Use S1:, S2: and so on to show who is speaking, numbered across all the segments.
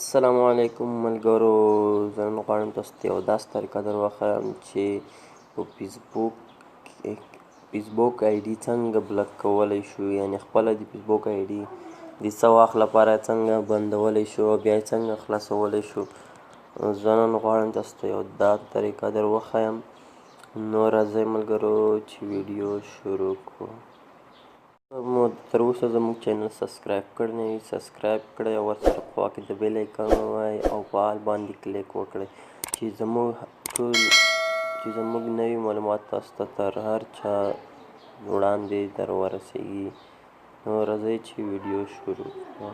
S1: السلام علیکم ملګرو، زه نن غواړم تاسو ته یو داسې طریقه در وښیم چې په فسبوک ايډي څنګه بلاک کولی شو، یعنې خپله د فسبوک ايډي د څه وخت لپاره څنګه بندولی شو او بیا یې څنګه خلاصولی شو. زه نن غواړم تاسو ته یو دا طریقه در وښیم. نو راځئ ملګرو چې ویډیو شروع کړو. مو تر اوسه زموږ چینل سبسکرایب کړی نه وي، سبسکرایب کړئ او ورسره په خوا کې د بیل ایکن ووهئ او په آل باندې کلیک وکړئ چې زموږ نوي معلومات تاسو ته تر هر چا وړاندې در ورسیږي. نو راځئ چې ویډیو شروع کړو.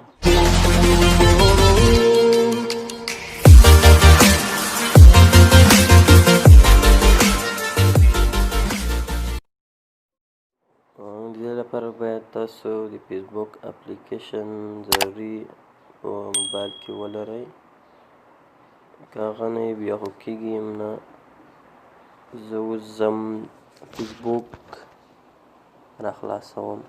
S1: د دې لپاره باید تاسو د فسبوک اپلیکیشن ضروري په موبایل کې ولرئ. که هغه نه وي بیا خو کېږي نه. زه اوس ځم فسبوک راخلاصوم.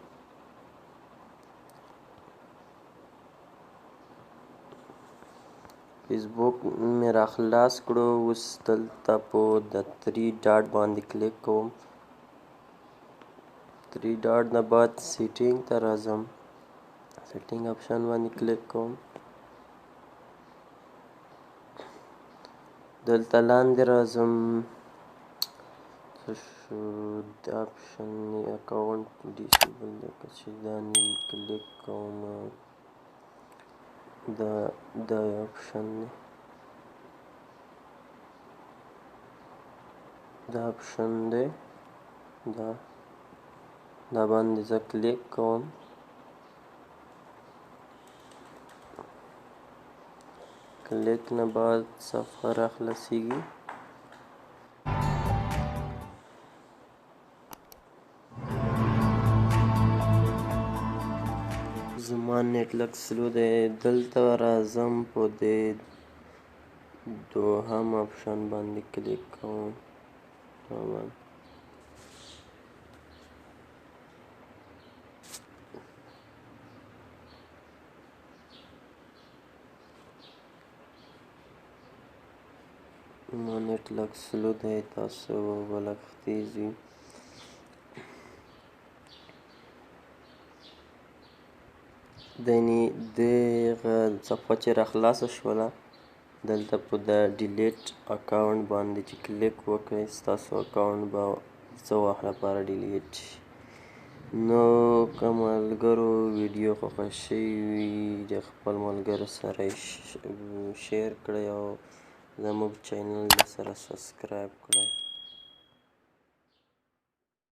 S1: فسبوک مې راخلاص کړو. اوس دلته په د 3 ډاټ باندې کلیک کوم. 3 ډاټ نه بعد سیټینګ ته راځم. سیټینګ آپشن باندې کلیک کوم. دلته لاندې راځم. څه شو دا آپشن اکاونټ ډیسیبل دی که چې دا نیم کلیک کوم. دا آپشن دی. دا آپشن دی. دا باندې زه کلیک کوم. کلیک نه بعد صفحه راخلاصیږي. زما نیټ لږ سلو دی. دلته راځم په دې دوهم آپشن باندې کلیک کوم. زما نیټ لږ سلو دی، تاسو به لږ تیز وي. دغه صفحه چې راخلاصه شوله، دلته په د ډیلیټ اکاونټ باندې چې کلیک وکړئ ستاسو اکاونټ به څه وخت لپاره ډیلیټ شي. نو که ملګرو ویډیو خوښه شوې وي د خپل ملګرو سره یې شیر کړئ او زموږ چینل سره سبسکرایب کړئ.